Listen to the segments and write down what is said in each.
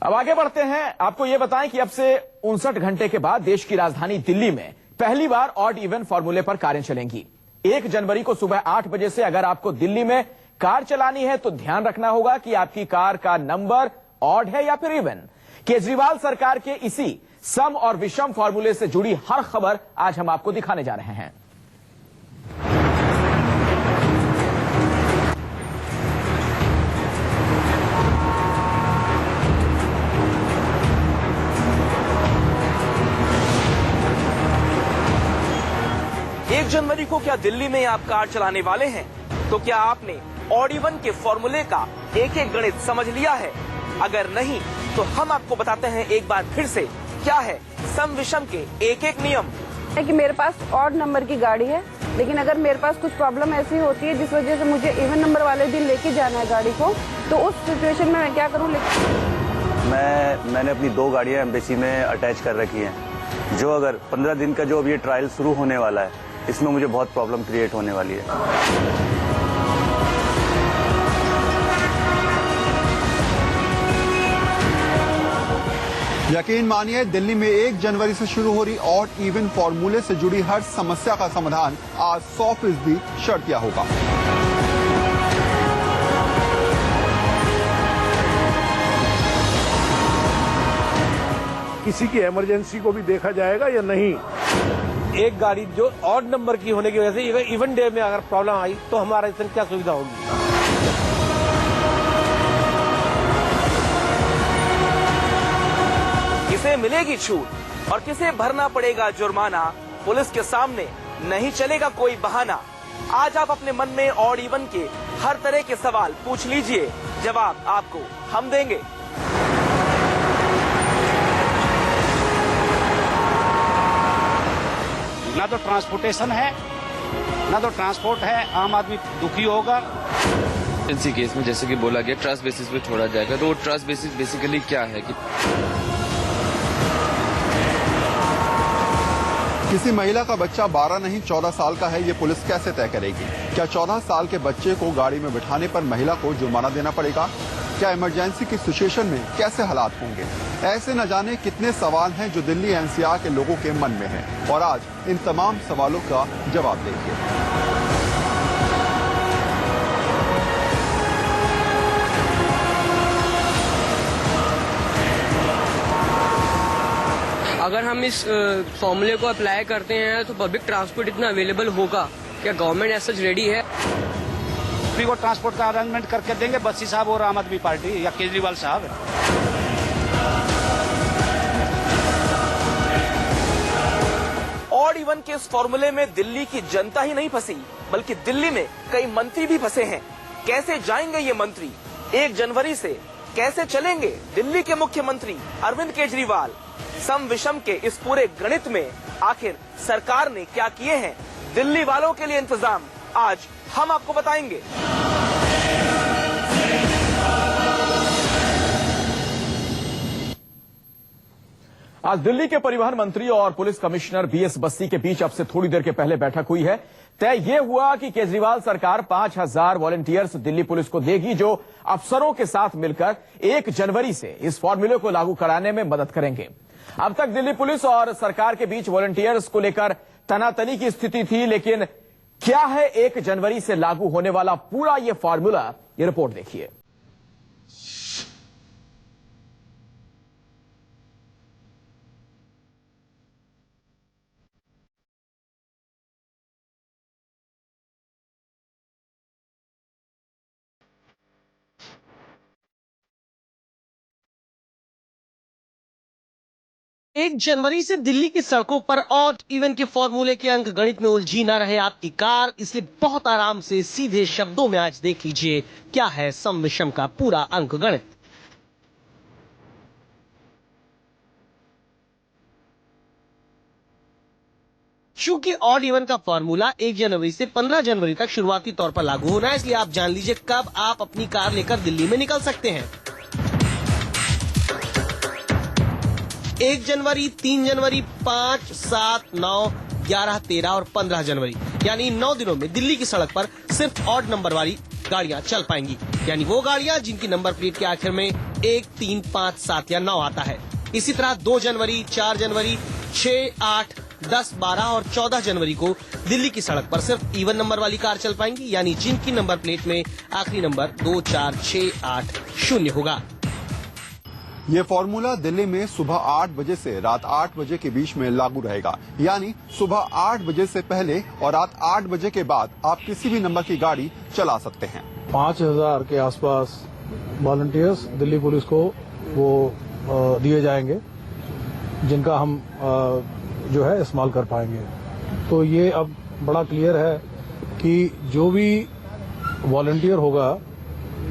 अब आगे बढ़ते हैं। आपको यह बताएं कि अब से 59 घंटे के बाद देश की राजधानी दिल्ली में पहली बार ऑड इवन फॉर्मूले पर कारें चलेंगी। 1 जनवरी को सुबह 8 बजे से अगर आपको दिल्ली में कार चलानी है तो ध्यान रखना होगा कि आपकी कार का नंबर ऑड है या फिर इवन। केजरीवाल सरकार के इसी सम और विषम फॉर्मूले से जुड़ी हर खबर आज हम आपको दिखाने जा रहे हैं। जनवरी को क्या दिल्ली में आप कार चलाने वाले हैं? तो क्या आपने ऑड इवन के फॉर्मूले का एक एक गणित समझ लिया है? अगर नहीं तो हम आपको बताते हैं एक बार फिर से क्या है सम विषम के एक एक नियम। है कि मेरे पास ऑड नंबर की गाड़ी है, लेकिन अगर मेरे पास कुछ प्रॉब्लम ऐसी होती है जिस वजह से मुझे इवन नंबर वाले दिन लेके जाना है गाड़ी को, तो उस सिचुएशन में मैं क्या करूँ? मैंने अपनी 2 गाड़ियां एम्बेसी में अटैच कर रखी हैं, जो अगर 15 दिन का जो अब ये ट्रायल शुरू होने वाला है, इसमें मुझे बहुत प्रॉब्लम क्रिएट होने वाली है। यकीन मानिए, दिल्ली में 1 जनवरी से शुरू हो रही ऑड इवन फॉर्मूले से जुड़ी हर समस्या का समाधान आज 100% शर्तिया होगा। किसी की इमरजेंसी को भी देखा जाएगा या नहीं। एक गाड़ी जो ऑड नंबर की होने की वजह से इवन डे में अगर प्रॉब्लम आई तो हमारा इसमें क्या सुविधा होगी? किसे मिलेगी छूट और किसे भरना पड़ेगा जुर्माना? पुलिस के सामने नहीं चलेगा कोई बहाना। आज आप अपने मन में ऑड इवन के हर तरह के सवाल पूछ लीजिए, जवाब आपको हम देंगे। ना तो ट्रांसपोर्टेशन है, ना तो ट्रांसपोर्ट है, आम आदमी दुखी होगा। इसी केस में जैसे कि बोला गया ट्रस्ट बेसिस पे छोड़ा जाएगा, तो वो ट्रस्ट बेसिस बेसिकली क्या है कि किसी महिला का बच्चा 12 नहीं 14 साल का है, ये पुलिस कैसे तय करेगी? क्या 14 साल के बच्चे को गाड़ी में बिठाने पर महिला को जुर्माना देना पड़ेगा? क्या इमरजेंसी की सिचुएशन में कैसे हालात होंगे? ऐसे न जाने कितने सवाल हैं जो दिल्ली एनसीआर के लोगों के मन में हैं, और आज इन तमाम सवालों का जवाब देखिए। अगर हम इस फॉर्मूले को अप्लाई करते हैं तो पब्लिक ट्रांसपोर्ट इतना अवेलेबल होगा? क्या गवर्नमेंट एज सच रेडी है? फ्री को ट्रांसपोर्ट का अरेंजमेंट करके देंगे बस्सी साहब और आम आदमी पार्टी या केजरीवाल साहब। ऑड इवन के इस फॉर्मूले में दिल्ली की जनता ही नहीं फंसी, बल्कि दिल्ली में कई मंत्री भी फंसे हैं। कैसे जाएंगे ये मंत्री? 1 जनवरी से कैसे चलेंगे दिल्ली के मुख्यमंत्री अरविंद केजरीवाल? सम विषम के इस पूरे गणित में आखिर सरकार ने क्या किए हैं दिल्ली वालों के लिए इंतजाम, आज हम आपको बताएंगे। आज दिल्ली के परिवहन मंत्री और पुलिस कमिश्नर बीएस बस्सी के बीच अब से थोड़ी देर के पहले बैठक हुई है। तय यह हुआ कि केजरीवाल सरकार 5000 वॉलंटियर्स दिल्ली पुलिस को देगी, जो अफसरों के साथ मिलकर 1 जनवरी से इस फॉर्मूले को लागू कराने में मदद करेंगे। अब तक दिल्ली पुलिस और सरकार के बीच वॉलंटियर्स को लेकर तनातनी की स्थिति थी, लेकिन क्या है 1 जनवरी से लागू होने वाला पूरा ये फॉर्मूला? ये रिपोर्ट देखिए। एक जनवरी से दिल्ली की सड़कों पर ऑड इवन के फॉर्मूले के अंक गणित में उलझी ना रहे आपकी कार, इसलिए बहुत आराम से सीधे शब्दों में आज देख लीजिए क्या है सम विषम का पूरा अंक गणित। चूंकि ऑड इवन का फॉर्मूला 1 जनवरी से 15 जनवरी तक शुरुआती तौर पर लागू होना है, इसलिए आप जान लीजिए कब आप अपनी कार लेकर दिल्ली में निकल सकते हैं। 1 जनवरी, 3 जनवरी, 5, 7, 9, 11, 13 और 15 जनवरी, यानी 9 दिनों में दिल्ली की सड़क पर सिर्फ ऑड नंबर वाली गाड़ियां चल पाएंगी, यानी वो गाड़ियां जिनकी नंबर प्लेट के आखिर में 1, 3, 5, 7 या 9 आता है। इसी तरह 2 जनवरी, 4 जनवरी, 6, 8, 10, 12 और 14 जनवरी को दिल्ली की सड़क पर सिर्फ इवन नंबर वाली कार चल पाएंगी, यानी जिनकी नंबर प्लेट में आखिरी नंबर 2, 4, 6, 8, 0 होगा। ये फॉर्मूला दिल्ली में सुबह 8 बजे से रात 8 बजे के बीच में लागू रहेगा, यानी सुबह 8 बजे से पहले और रात 8 बजे के बाद आप किसी भी नंबर की गाड़ी चला सकते हैं। 5000 के आसपास वॉलंटियर्स दिल्ली पुलिस को वो दिए जाएंगे, जिनका हम जो है इस्तेमाल कर पाएंगे। तो ये अब बड़ा क्लियर है कि जो भी वॉलंटियर होगा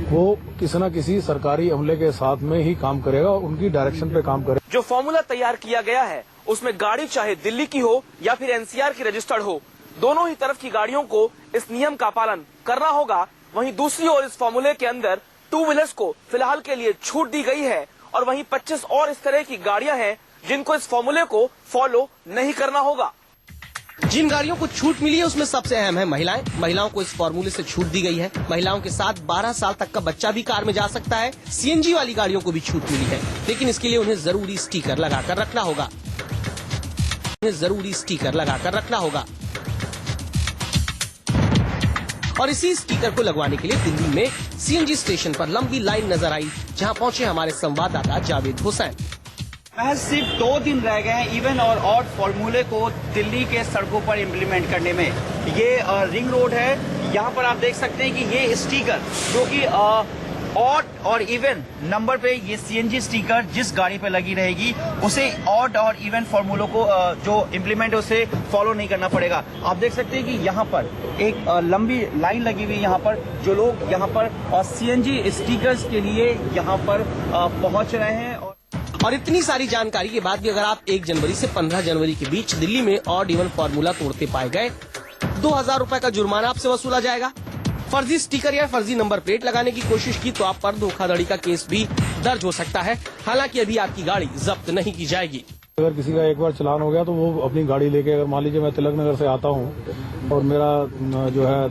वो किसी न किसी सरकारी अमले के साथ में ही काम करेगा, उनकी डायरेक्शन पे काम करेगा। जो फॉर्मूला तैयार किया गया है उसमें गाड़ी चाहे दिल्ली की हो या फिर एनसीआर की रजिस्टर्ड हो, दोनों ही तरफ की गाड़ियों को इस नियम का पालन करना होगा। वहीं दूसरी ओर इस फॉर्मूले के अंदर 2 व्हीलर्स को फिलहाल के लिए छूट दी गई है और वहीं 25 और इस तरह की गाड़ियां हैं जिनको इस फॉर्मूले को फॉलो नहीं करना होगा। जिन गाड़ियों को छूट मिली है उसमें सबसे अहम है महिलाएं। महिलाओं को इस फॉर्मूले से छूट दी गई है। महिलाओं के साथ 12 साल तक का बच्चा भी कार में जा सकता है। सीएनजी वाली गाड़ियों को भी छूट मिली है, लेकिन इसके लिए उन्हें जरूरी स्टिकर लगाकर रखना होगा। और इसी स्टिकर को लगवाने के लिए दिल्ली में सीएनजी स्टेशन पर लंबी लाइन नजर आई, जहां पहुंचे हमारे संवाददाता जावेद हुसैन। महज सिर्फ 2 दिन रह गए हैं इवन और ऑड फॉर्मूले को दिल्ली के सड़कों पर इम्प्लीमेंट करने में। ये रिंग रोड है, यहाँ पर आप देख सकते हैं कि ये स्टिकर जो कि ऑड और इवन नंबर पे ये सीएनजी स्टिकर जिस गाड़ी पे लगी रहेगी उसे ऑड और इवन फॉर्मूलों को जो इम्प्लीमेंट है उसे फॉलो नहीं करना पड़ेगा। आप देख सकते हैं कि यहाँ पर एक लंबी लाइन लगी हुई है, यहाँ पर जो लोग यहाँ पर सीएनजी स्टिकर्स के लिए यहाँ पर पहुंच रहे हैं। और इतनी सारी जानकारी के बाद भी अगर आप 1 जनवरी से 15 जनवरी के बीच दिल्ली में ऑड इवन फॉर्मूला तोड़ते पाए गए, 2000 रुपए का जुर्माना आपसे वसूला जाएगा। फर्जी स्टिकर या फर्जी नंबर प्लेट लगाने की कोशिश की तो आप पर धोखाधड़ी का केस भी दर्ज हो सकता है। हालांकि अभी आपकी गाड़ी जब्त नहीं की जाएगी। अगर किसी का एक बार चलान हो गया तो वो अपनी गाड़ी लेके, अगर मान लीजिए मैं तिलक नगर से आता हूँ और मेरा जो है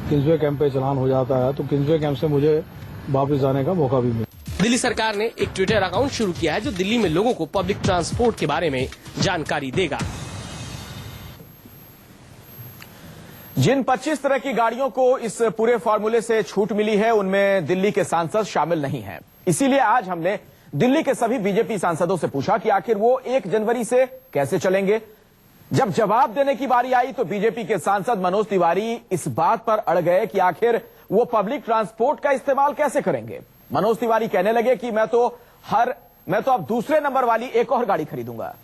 किंग्सवे कैंप पे चलान हो जाता है, तो किंग्सवे कैंप से मुझे वापस जाने का मौका भी मिले। दिल्ली सरकार ने एक ट्विटर अकाउंट शुरू किया है जो दिल्ली में लोगों को पब्लिक ट्रांसपोर्ट के बारे में जानकारी देगा। जिन 25 तरह की गाड़ियों को इस पूरे फॉर्मूले से छूट मिली है उनमें दिल्ली के सांसद शामिल नहीं हैं। इसीलिए आज हमने दिल्ली के सभी बीजेपी सांसदों से पूछा कि आखिर वो 1 जनवरी से कैसे चलेंगे। जब जवाब देने की बारी आई तो बीजेपी के सांसद मनोज तिवारी इस बात पर अड़ गए कि आखिर वो पब्लिक ट्रांसपोर्ट का इस्तेमाल कैसे करेंगे। मनोज तिवारी कहने लगे कि मैं तो अब दूसरे नंबर वाली एक और गाड़ी खरीदूंगा।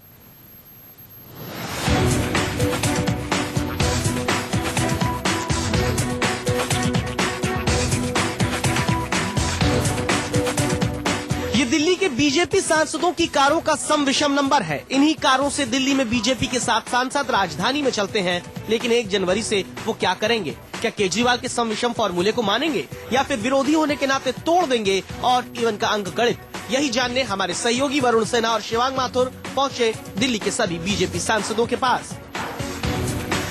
ये दिल्ली के बीजेपी सांसदों की कारों का सम विषम नंबर है। इन्हीं कारों से दिल्ली में बीजेपी के 7 सांसद राजधानी में चलते हैं, लेकिन 1 जनवरी से वो क्या करेंगे? क्या केजरीवाल के सम विषम फॉर्मूले को मानेंगे या फिर विरोधी होने के नाते तोड़ देंगे और इवन का अंक गणित? यही जानने हमारे सहयोगी वरुण सिन्हा और शिवांग माथुर पहुंचे दिल्ली के सभी बीजेपी सांसदों के पास।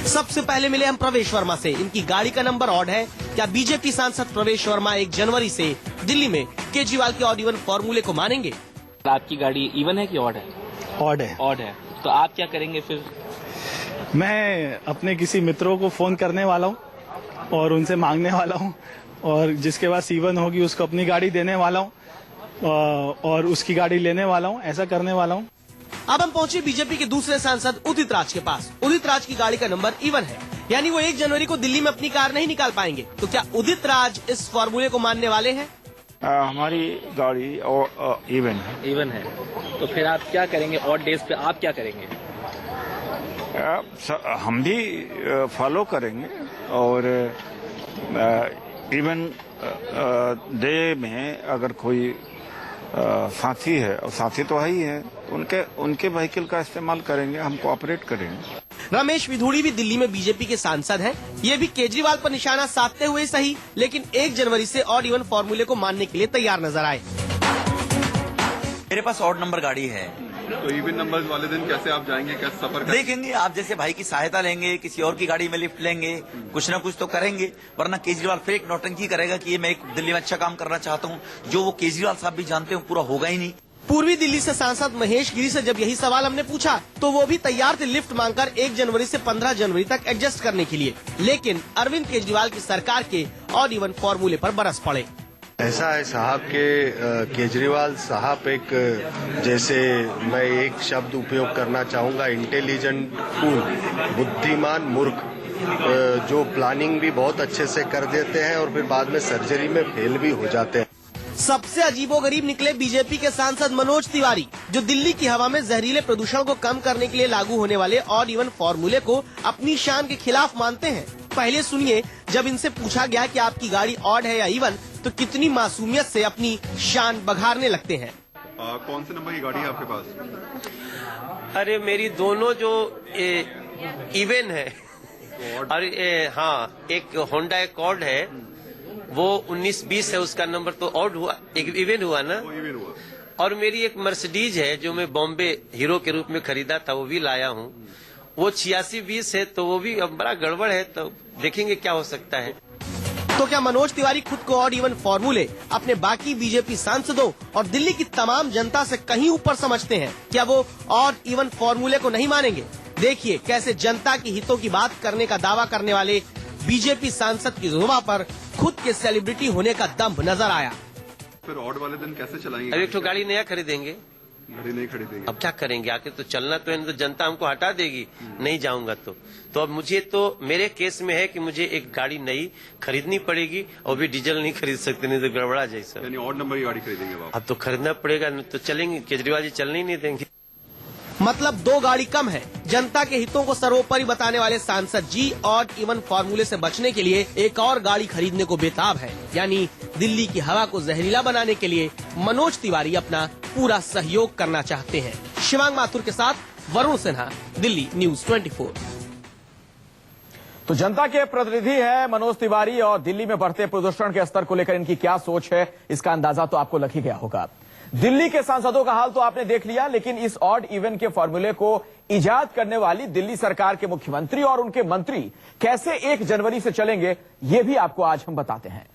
सबसे पहले मिले हम प्रवेश वर्मा से। इनकी गाड़ी का नंबर ऑड है। क्या बीजेपी सांसद प्रवेश वर्मा 1 जनवरी से दिल्ली में केजरीवाल के ऑड इवन फॉर्मूले को मानेंगे? आपकी गाड़ी इवन है कि ऑड है? ऑड है। ऑड है, तो आप क्या करेंगे फिर? मैं अपने किसी मित्रों को फोन करने वाला हूँ और उनसे मांगने वाला हूँ, और जिसके पास इवन होगी उसको अपनी गाड़ी देने वाला हूँ और उसकी गाड़ी लेने वाला हूँ, ऐसा करने वाला हूँ। अब हम पहुंचे बीजेपी के दूसरे सांसद उदित राज के पास। उदित राज की गाड़ी का नंबर इवन है, यानी वो 1 जनवरी को दिल्ली में अपनी कार नहीं निकाल पाएंगे। तो क्या उदित राज इस फॉर्मूले को मानने वाले हैं? हमारी गाड़ी इवन है। इवन है, तो फिर आप क्या करेंगे? ऑड डेज पे आप क्या करेंगे? हम भी फॉलो करेंगे और इवन डे में अगर कोई साथी है, और साथी तो है ही है, उनके व्हीकल का इस्तेमाल करेंगे, हम कोऑपरेट करेंगे। रमेश विधूड़ी भी दिल्ली में बीजेपी के सांसद हैं। ये भी केजरीवाल पर निशाना साधते हुए सही, लेकिन 1 जनवरी से ऑड इवन फॉर्मूले को मानने के लिए तैयार नजर आए। मेरे पास ऑड नंबर गाड़ी है। तो इवन नंबर वाले दिन कैसे आप जाएंगे, कैसे सफर करेंगे? देखेंगे, आप जैसे भाई की सहायता लेंगे, किसी और की गाड़ी में लिफ्ट लेंगे, कुछ ना कुछ तो करेंगे, वरना केजरीवाल फिर एक नौटंकी करेगा कि ये मैं एक दिल्ली में अच्छा काम करना चाहता हूँ, जो वो केजरीवाल साहब भी जानते हैं पूरा होगा ही नहीं। पूर्वी दिल्ली से सांसद महेश गिरी से जब यही सवाल हमने पूछा तो वो भी तैयार थे लिफ्ट मांगकर 1 जनवरी से 15 जनवरी तक एडजस्ट करने के लिए, लेकिन अरविंद केजरीवाल की सरकार के ऑड इवन फॉर्मूले पर बरस पड़े। ऐसा है साहब के केजरीवाल साहब एक, जैसे मैं एक शब्द उपयोग करना चाहूंगा, इंटेलिजेंट फूल, बुद्धिमान मूर्ख, जो प्लानिंग भी बहुत अच्छे से कर देते हैं और फिर बाद में सर्जरी में फेल भी हो जाते हैं। सबसे अजीबोगरीब निकले बीजेपी के सांसद मनोज तिवारी, जो दिल्ली की हवा में जहरीले प्रदूषण को कम करने के लिए लागू होने वाले ऑड इवन फॉर्मूले को अपनी शान के खिलाफ मानते हैं। पहले सुनिए, जब इनसे पूछा गया कि आपकी गाड़ी ऑड है या इवन, तो कितनी मासूमियत से अपनी शान बघारने लगते हैं। कौन से नंबर की गाड़ी है आपके पास? अरे मेरी दोनों जो इवन है और हाँ, एक होंडा एकॉर्ड है, वो 1920 है, उसका नंबर तो ऑड हुआ, एक इवन हुआ ना। और मेरी एक मर्सिडीज है जो मैं बॉम्बे हीरो के रूप में खरीदा था, वो भी लाया हूँ, वो 8620 है, तो वो भी अब बड़ा गड़बड़ है, तो देखेंगे क्या हो सकता है। तो क्या मनोज तिवारी खुद को ऑड इवन फॉर्मूले अपने बाकी बीजेपी सांसदों और दिल्ली की तमाम जनता से कहीं ऊपर समझते हैं? क्या वो ऑड इवन फॉर्मूले को नहीं मानेंगे? देखिए कैसे जनता के हितों की बात करने का दावा करने वाले बीजेपी सांसद की जुबान पर खुद के सेलिब्रिटी होने का दम्भ नजर आया। फिर ऑड वाले दिन कैसे चलाएंगे? अरे एक तो गाड़ी नया खरीदेंगे, गाड़ी नहीं खरीदेंगे। अब क्या करेंगे, आके तो चलना तो है, तो जनता हमको हटा देगी नहीं जाऊंगा तो अब मुझे तो मेरे केस में है कि मुझे एक गाड़ी नई खरीदनी पड़ेगी, और भी डीजल नहीं खरीद सकते, नहीं तो गड़बड़ा जैसा। यानी ऑड नंबर की गाड़ी खरीदेंगे आप? अब तो खरीदना पड़ेगा, तो चलेंगे, केजरीवाल जी चलने ही नहीं देंगे। मतलब 2 गाड़ी कम है। जनता के हितों को सर्वोपरि बताने वाले सांसद जी ऑड इवन फॉर्मूले से बचने के लिए एक और गाड़ी खरीदने को बेताब है, यानी दिल्ली की हवा को जहरीला बनाने के लिए मनोज तिवारी अपना पूरा सहयोग करना चाहते हैं। शिवांग माथुर के साथ वरुण सिन्हा, दिल्ली न्यूज 24। तो जनता के प्रतिनिधि है मनोज तिवारी, और दिल्ली में बढ़ते प्रदूषण के स्तर को लेकर इनकी क्या सोच है, इसका अंदाजा तो आपको लग ही गया होगा। दिल्ली के सांसदों का हाल तो आपने देख लिया, लेकिन इस ऑड इवन के फॉर्मूले को इजाद करने वाली दिल्ली सरकार के मुख्यमंत्री और उनके मंत्री कैसे 1 जनवरी से चलेंगे, ये भी आपको आज हम बताते हैं।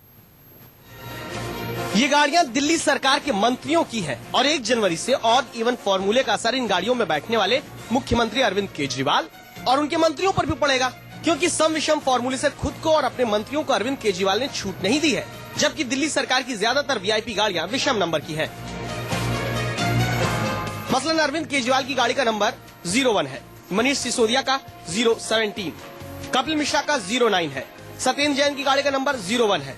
ये गाड़ियां दिल्ली सरकार के मंत्रियों की है और 1 जनवरी से ऑड इवन फॉर्मूले का असर इन गाड़ियों में बैठने वाले मुख्यमंत्री अरविंद केजरीवाल और उनके मंत्रियों पर भी पड़ेगा, क्योंकि सम विषम फॉर्मूले से खुद को और अपने मंत्रियों को अरविंद केजरीवाल ने छूट नहीं दी है, जबकि दिल्ली सरकार की ज्यादातर वीआईपी गाड़ियां विषम नंबर की है। मसलन अरविंद केजरीवाल की गाड़ी का नंबर 01 है, मनीष सिसोदिया का 017, कपिल मिश्रा का 09 है, सत्येंद्र जैन की गाड़ी का नंबर 01 है,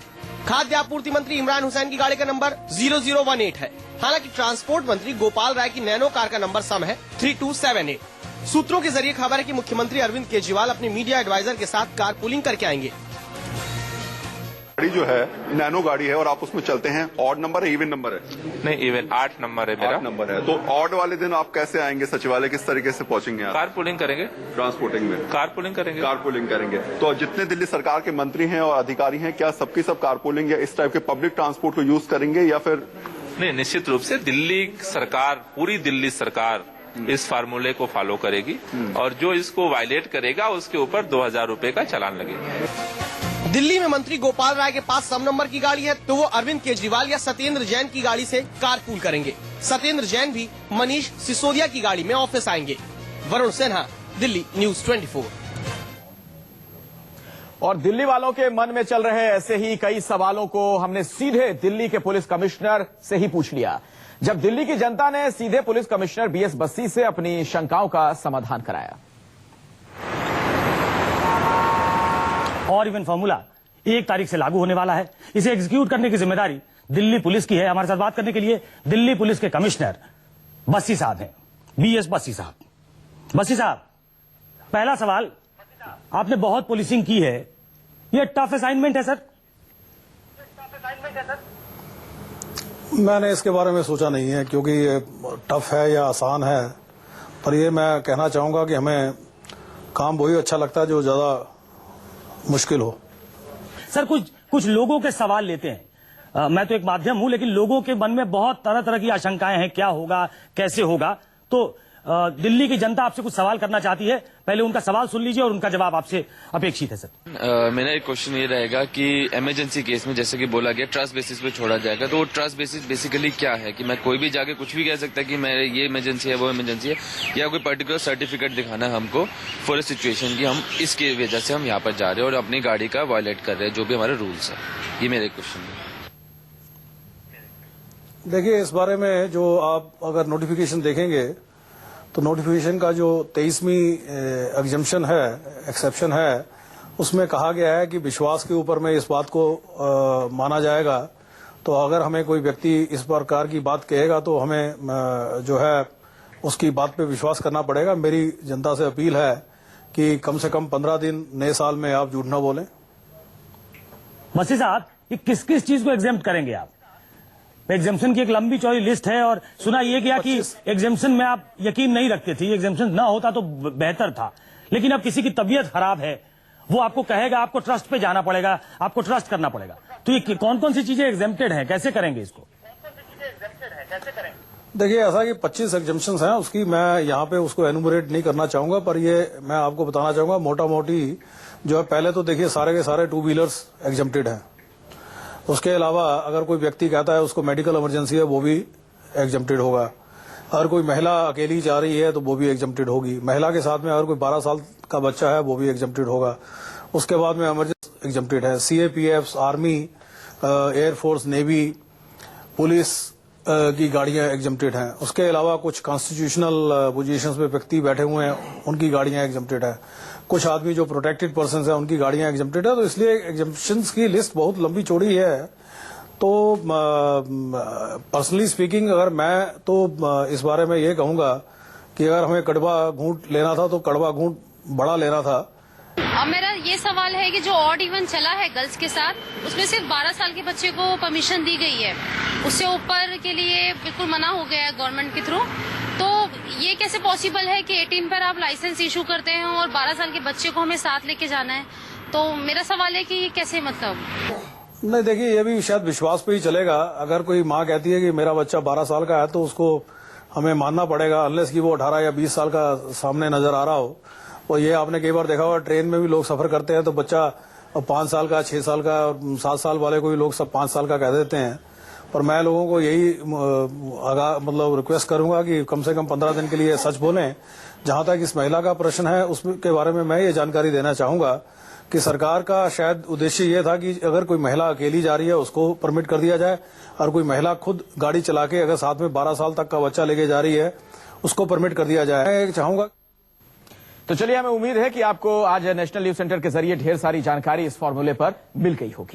खाद्य आपूर्ति मंत्री इमरान हुसैन की गाड़ी का नंबर 0018 है। हालांकि ट्रांसपोर्ट मंत्री गोपाल राय की नैनो कार का नंबर सम है 3278। सूत्रों के जरिए खबर है कि मुख्यमंत्री अरविंद केजरीवाल अपने मीडिया एडवाइजर के साथ कार पूलिंग करके आएंगे। गाड़ी जो है नैनो गाड़ी है और आप उसमें चलते हैं, ऑड नंबर है इवन नंबर है? नहीं, इवन 8 नंबर है मेरा। 8 नंबर है। तो ऑड वाले दिन आप कैसे आएंगे सचिवालय, किस तरीके से पहुंचेंगे आप? कार पुलिंग करेंगे, ट्रांसपोर्टिंग में कार पुलिंग करेंगे। कार पुलिंग करेंगे। तो जितने दिल्ली सरकार के मंत्री हैं और अधिकारी हैं, क्या सबकी सब कार पुलिंग या इस टाइप के पब्लिक ट्रांसपोर्ट को यूज करेंगे या फिर? नहीं, निश्चित रूप से दिल्ली सरकार, पूरी दिल्ली सरकार इस फार्मूले को फॉलो करेगी, और जो इसको वायलेट करेगा उसके ऊपर 2000 रुपए का चालान लगेगा। दिल्ली में मंत्री गोपाल राय के पास सम नंबर की गाड़ी है, तो वो अरविंद केजरीवाल या सत्येंद्र जैन की गाड़ी से कारपूल करेंगे। सत्येंद्र जैन भी मनीष सिसोदिया की गाड़ी में ऑफिस आएंगे। वरुण सिन्हा, दिल्ली न्यूज 24। और दिल्ली वालों के मन में चल रहे ऐसे ही कई सवालों को हमने सीधे दिल्ली के पुलिस कमिश्नर से ही पूछ लिया, जब दिल्ली की जनता ने सीधे पुलिस कमिश्नर बीएस बस्सी से अपनी शंकाओं का समाधान कराया। और इवन फॉर्मूला 1 तारीख से लागू होने वाला है। इसे एग्जीक्यूट करने की जिम्मेदारी दिल्ली पुलिस की है। हमारे साथ बात करने के लिए दिल्ली पुलिस के कमिश्नर बस्सी साहब हैं, बीएस बस्सी साहब। बस्सी साहब, पहला सवाल, आपने बहुत पुलिसिंग की है, ये टफ असाइनमेंट है सर? मैंने इसके बारे में सोचा नहीं है, क्योंकि ये टफ है या आसान है, पर ये मैं कहना चाहूंगा कि हमें काम वही अच्छा लगता है जो ज्यादा मुश्किल हो। सर, कुछ लोगों के सवाल लेते हैं। मैं तो एक माध्यम हूं, लेकिन लोगों के मन में बहुत तरह तरह की आशंकाएं हैं, क्या होगा, कैसे होगा। तो दिल्ली की जनता आपसे कुछ सवाल करना चाहती है, पहले उनका सवाल सुन लीजिए और उनका जवाब आपसे अपेक्षित है। सर, मेरा एक क्वेश्चन ये रहेगा कि इमरजेंसी केस में जैसे कि बोला गया ट्रस्ट बेसिस पे छोड़ा जाएगा, तो वो ट्रस्ट बेसिस बेसिकली क्या है कि मैं कोई भी जाके कुछ भी कह सकता है कि मेरे ये इमरजेंसी है, वो इमरजेंसी है, या कोई पर्टिकुलर सर्टिफिकेट दिखाना है हमको फॉर ए सिचुएशन की हम इसकी वजह से हम यहाँ पर जा रहे हैं और अपनी गाड़ी का वायलेट कर रहे हैं जो भी हमारे रूल्स है। ये मेरे क्वेश्चन है। देखिए, इस बारे में जो आप अगर नोटिफिकेशन देखेंगे तो नोटिफिकेशन का जो 23वीं एग्जम्पशन है, एक्सेप्शन है, उसमें कहा गया है कि विश्वास के ऊपर में इस बात को माना जाएगा। तो अगर हमें कोई व्यक्ति इस प्रकार की बात कहेगा तो हमें जो है उसकी बात पे विश्वास करना पड़ेगा। मेरी जनता से अपील है कि कम से कम 15 दिन नए साल में आप झूठ न बोलें। मसी साहब, ये किस किस चीज को एग्जेम्प्ट करेंगे आप? एग्जेम्पशन की एक लंबी चौड़ी लिस्ट है और सुना यह गया कि एग्जेम्पशन में आप यकीन नहीं रखते थे, एग्जेम्पशन ना होता तो बेहतर था, लेकिन अब किसी की तबीयत खराब है, वो आपको कहेगा आपको ट्रस्ट पे जाना पड़ेगा, आपको ट्रस्ट करना पड़ेगा। तो ये कौन कौन सी चीजें एग्जेम्प्टेड हैं, कैसे करेंगे इसको? देखिए, ऐसा कि 25 एग्जम्पशंस हैं, उसकी मैं यहाँ पे उसको एनुमरेट नहीं करना चाहूंगा, पर ये मैं आपको बताना चाहूंगा मोटा मोटी जो है। पहले तो देखिए सारे के सारे 2 व्हीलर्स एग्जम्प्टेड हैं। उसके अलावा अगर कोई व्यक्ति कहता है उसको मेडिकल इमरजेंसी है, वो भी एग्जम्प्टेड होगा। अगर कोई महिला अकेली जा रही है तो वो भी एग्जम्प्टेड होगी। महिला के साथ में अगर कोई 12 साल का बच्चा है वो भी एग्जम्प्टेड होगा। उसके बाद में इमरजेंसी एग्जम्प्टेड है। CAPF, army, air force, navy, police की गाड़ियां एग्जम्प्टेड हैं। उसके अलावा कुछ कॉन्स्टिट्यूशनल पोजीशंस पे व्यक्ति बैठे हुए हैं, उनकी गाड़ियां एग्जम्प्टेड है। कुछ आदमी जो प्रोटेक्टेड पर्सन है उनकी गाड़ियां एग्जम्प्टेड है। तो इसलिए एग्जम्पशंस की लिस्ट बहुत लंबी चौड़ी है। तो पर्सनली स्पीकिंग अगर मैं तो इस बारे में ये कहूंगा कि अगर हमें कड़वा घूंट लेना था तो कड़वा घूंट बड़ा लेना था। अब मेरा ये सवाल है कि जो ऑड इवन चला है गर्ल्स के साथ, उसमें सिर्फ 12 साल के बच्चे को परमिशन दी गई है, उससे ऊपर के लिए बिल्कुल मना हो गया है गवर्नमेंट के थ्रू। तो ये कैसे पॉसिबल है कि 18 पर आप लाइसेंस इशू करते हैं और 12 साल के बच्चे को हमें साथ लेके जाना है? तो मेरा सवाल है कि ये कैसे, मतलब नहीं, देखिए ये भी शायद विश्वास पे ही चलेगा। अगर कोई माँ कहती है कि मेरा बच्चा 12 साल का है तो उसको हमें मानना पड़ेगा, अनलेस कि वो 18 या 20 साल का सामने नजर आ रहा हो। और ये आपने कई बार देखा होगा, ट्रेन में भी लोग सफर करते हैं तो बच्चा 5 साल का, 6 साल का, 7 साल वाले को भी लोग सब 5 साल का कह देते हैं। पर मैं लोगों को यही मतलब रिक्वेस्ट करूंगा कि कम से कम 15 दिन के लिए सच बोलें। जहां तक इस महिला का प्रश्न है उसके बारे में मैं ये जानकारी देना चाहूंगा कि सरकार का शायद उद्देश्य ये था कि अगर कोई महिला अकेली जा रही है उसको परमिट कर दिया जाए, और कोई महिला खुद गाड़ी चला के अगर साथ में 12 साल तक का बच्चा लेके जा रही है उसको परमिट कर दिया जाए। मैं चाहूंगा। तो चलिए, हमें उम्मीद है कि आपको आज नेशनल न्यूज सेंटर के जरिए ढेर सारी जानकारी इस फॉर्मूले पर मिल गई होगी।